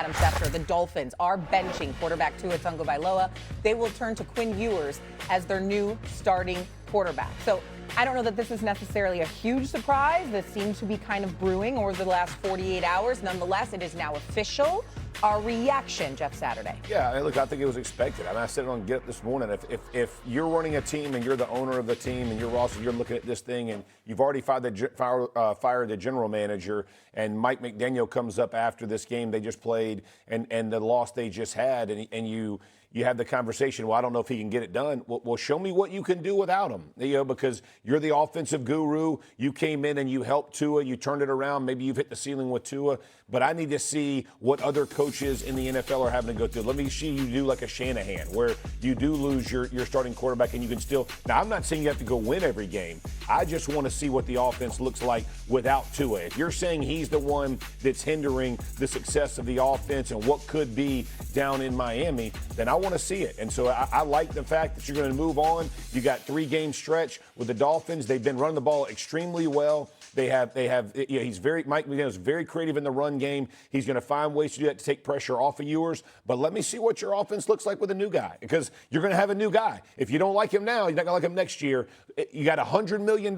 Adam Schefter. The Dolphins are benching quarterback Tua Tagovailoa. They will turn to Quinn Ewers as their new starting quarterback. So I don't know that this is necessarily a huge surprise. This seems to be kind of brewing over the last 48 hours. Nonetheless, it is now official. Our reaction, Jeff Saturday. Yeah, look, I think it was expected. I mean, I said it on Get Up this morning. If you're running a team and you're the owner of the team and you're Ross, you're looking at this thing and you've already fired the general manager, and Mike McDaniel comes up after this game they just played and the loss they just had, and you have the conversation, well, I don't know if he can get it done. Well, show me what you can do without him, because you're the offensive guru. You came in and you helped Tua. You turned it around. Maybe you've hit the ceiling with Tua. But I need to see what other coaches in the NFL are having to go through. Let me see you do like a Shanahan, where you do lose your starting quarterback and you can still – now, I'm not saying you have to go win every game. I just want to see what the offense looks like without Tua. If you're saying he's the one that's hindering the success of the offense and what could be down in Miami, then I want to see it. And so I like the fact that you're going to move on. You got 3-game stretch with the Dolphins. They've been running the ball extremely well. Mike McDaniel's very creative in the run game. He's going to find ways to do that to take pressure off of Ewers. But let me see what your offense looks like with a new guy, because you're going to have a new guy. If you don't like him now, you're not going to like him next year. You got $100 million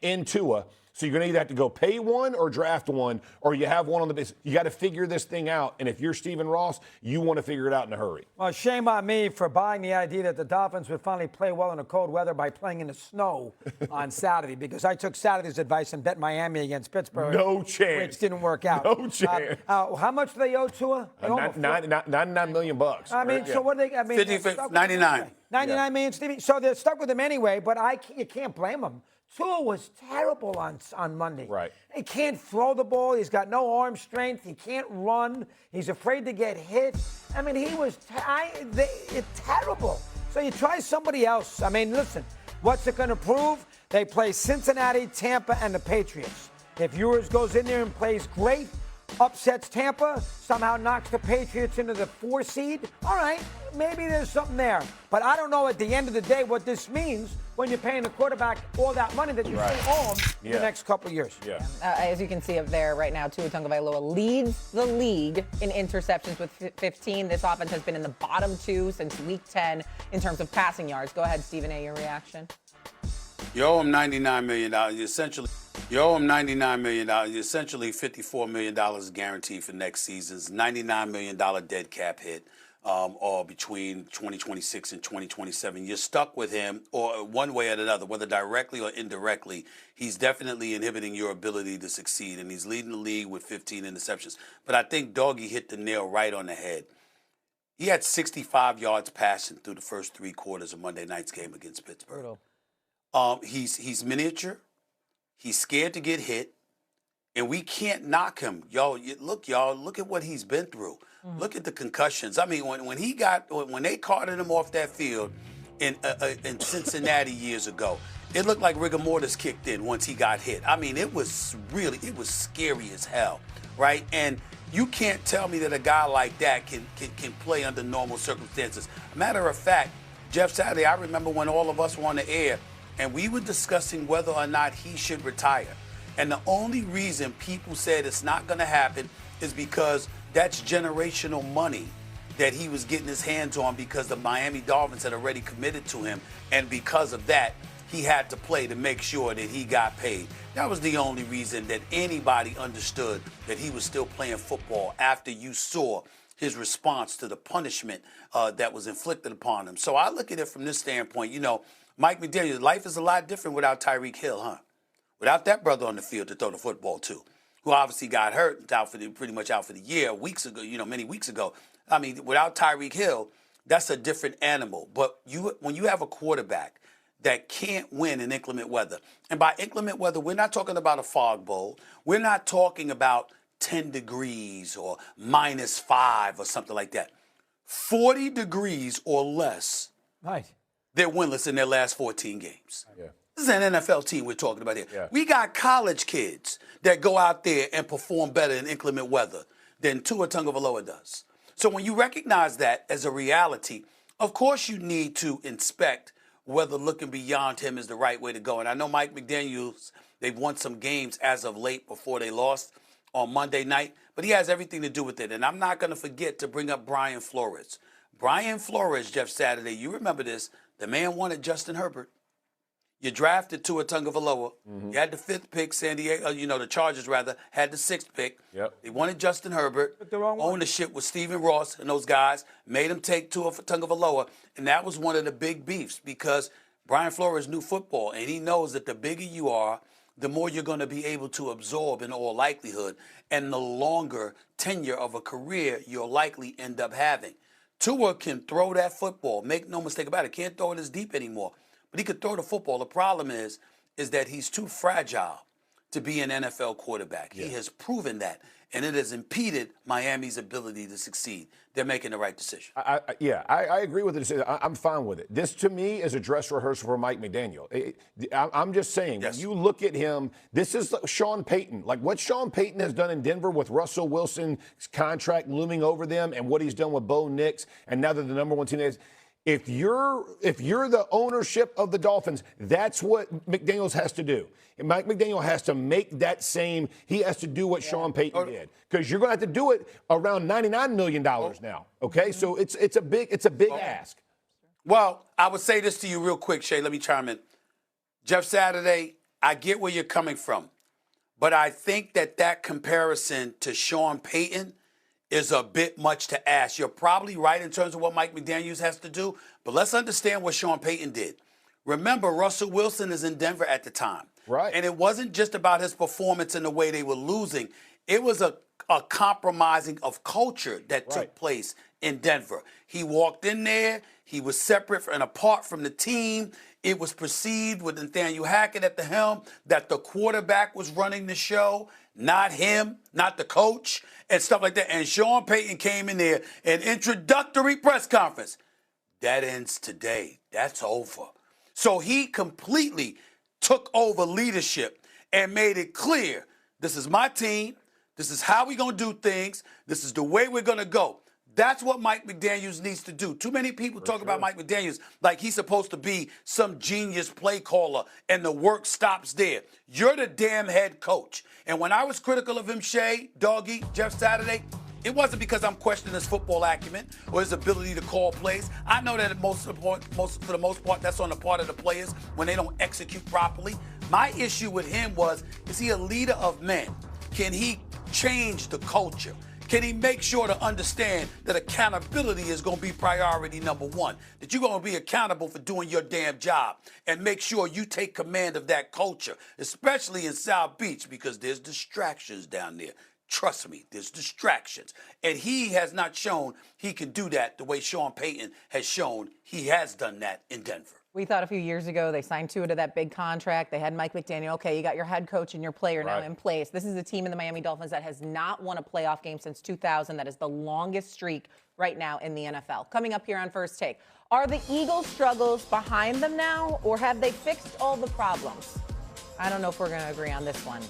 in Tua. So you're going to either have to go pay one or draft one, or you have one on the base. You got to figure this thing out. And if you're Stephen Ross, you want to figure it out in a hurry. Well, shame on me for buying the idea that the Dolphins would finally play well in the cold weather by playing in the snow on Saturday, because I took Saturday's advice and bet Miami against Pittsburgh. No chance. Which didn't work out. No chance. How much do they owe Tua? $99 million. I mean, so what are they? I mean, 99. 99 million, Stevie. So they're stuck with him anyway, but you can't blame them. Tua was terrible on Monday. Right. He can't throw the ball. He's got no arm strength. He can't run. He's afraid to get hit. I mean, he was terrible. So you try somebody else. I mean, listen, what's it going to prove? They play Cincinnati, Tampa, and the Patriots. If Ewers goes in there and plays great, upsets Tampa, somehow knocks the Patriots into the 4 seed, all right, maybe there's something there. But I don't know at the end of the day what this means when you're paying the quarterback all that money that you still owe him in the next couple of years. Yeah. As you can see up there right now, Tua Tagovailoa leads the league in interceptions with 15. This offense has been in the bottom 2 since week 10 in terms of passing yards. Go ahead, Stephen A., your reaction. You owe him $99 million. You owe him $99 million. Essentially $54 million guaranteed for next season's $99 million dead cap hit, or between 2026 and 2027. You're stuck with him, or one way or another, whether directly or indirectly. He's definitely inhibiting your ability to succeed, and he's leading the league with 15 interceptions. But I think Doggy hit the nail right on the head. He had 65 yards passing through the first 3 quarters of Monday night's game against Pittsburgh. Brutal. He's miniature. He's scared to get hit, and we can't knock him. Y'all, look at what he's been through. Look at the concussions. I mean, when they carted him off that field in Cincinnati years ago, it looked like rigor mortis kicked in once he got hit. I mean, it was scary as hell, right? And you can't tell me that a guy like that can play under normal circumstances. Matter of fact, Jeff Saturday, I remember when all of us were on the air, and we were discussing whether or not he should retire. And the only reason people said it's not going to happen is because that's generational money that he was getting his hands on, because the Miami Dolphins had already committed to him. And because of that, he had to play to make sure that he got paid. That was the only reason that anybody understood that he was still playing football after you saw his response to the punishment that was inflicted upon him. So I look at it from this standpoint. Mike McDaniel, life is a lot different without Tyreek Hill, huh? Without that brother on the field to throw the football to, who obviously got hurt, pretty much out for the year many weeks ago. I mean, without Tyreek Hill, that's a different animal. But when you have a quarterback that can't win in inclement weather, and by inclement weather, we're not talking about a fog bowl. We're not talking about 10 degrees or -5 or something like that. 40 degrees or less. Right. They're winless in their last 14 games. Yeah. This is an NFL team we're talking about here. Yeah. We got college kids that go out there and perform better in inclement weather than Tua Tagovailoa does. So when you recognize that as a reality, of course you need to inspect whether looking beyond him is the right way to go. And I know Mike McDaniels, they've won some games as of late before they lost on Monday night, but he has everything to do with it. And I'm not going to forget to bring up Brian Flores. Brian Flores, Jeff Saturday, you remember this, the man wanted Justin Herbert. You drafted Tua Tagovailoa. You had the 5th pick, San Diego, the Chargers, rather, had the 6th pick. Yep. They wanted Justin Herbert. But the wrong one. Ownership with Stephen Ross and those guys made him take Tua Tagovailoa. And that was one of the big beefs because Brian Flores knew football, and he knows that the bigger you are, the more you're going to be able to absorb in all likelihood, and the longer tenure of a career you'll likely end up having. Tua can throw that football. Make no mistake about it. Can't throw it as deep anymore. But he could throw the football. The problem is that he's too fragile to be an NFL quarterback. Yeah. He has proven that, and it has impeded Miami's ability to succeed. They're making the right decision. I agree with it. I'm fine with it. This, to me, is a dress rehearsal for Mike McDaniel. I'm just saying, yes. When you look at him, this is Sean Payton. Like what Sean Payton has done in Denver with Russell Wilson's contract looming over them and what he's done with Bo Nix, and now they're the number one team. If you're the ownership of the Dolphins, that's what McDaniels has to do. And Mike McDaniel has to make that same. He has to do what Sean Payton did, because you're going to have to do it around $99 million now. Okay, so it's a big ask. Well, I would say this to you real quick, Shay. Let me chime in. Jeff Saturday, I get where you're coming from, but I think that comparison to Sean Payton is a bit much to ask. You're probably right in terms of what Mike McDaniels has to do, but let's understand what Sean Payton did. Remember, Russell Wilson is in Denver at the time. Right. And it wasn't just about his performance and the way they were losing. It was a compromising of culture that took place in Denver. He walked in there. He was separate and apart from the team. It was perceived with Nathaniel Hackett at the helm that the quarterback was running the show, not him, not the coach, and stuff like that. And Sean Payton came in there, an introductory press conference. That ends today. That's over. So he completely took over leadership and made it clear, this is my team, this is how we're going to do things, this is the way we're going to go. That's what Mike McDaniels needs to do. Too many people talk about Mike McDaniels like he's supposed to be some genius play caller and the work stops there. You're the damn head coach. And when I was critical of him, Shay, Doggy, Jeff Saturday, it wasn't because I'm questioning his football acumen or his ability to call plays. I know that for the most part, that's on the part of the players when they don't execute properly. My issue with him was, is he a leader of men? Can he change the culture? Can he make sure to understand that accountability is going to be priority number one? That you're going to be accountable for doing your damn job and make sure you take command of that culture, especially in South Beach, because there's distractions down there. Trust me, there's distractions. And he has not shown he can do that the way Sean Payton has shown he has done that in Denver. We thought a few years ago they signed Tua to that big contract. They had Mike McDaniel. Okay, you got your head coach and your player now in place. This is a team in the Miami Dolphins that has not won a playoff game since 2000. That is the longest streak right now in the NFL. Coming up here on First Take, are the Eagles' struggles behind them now, or have they fixed all the problems? I don't know if we're going to agree on this one.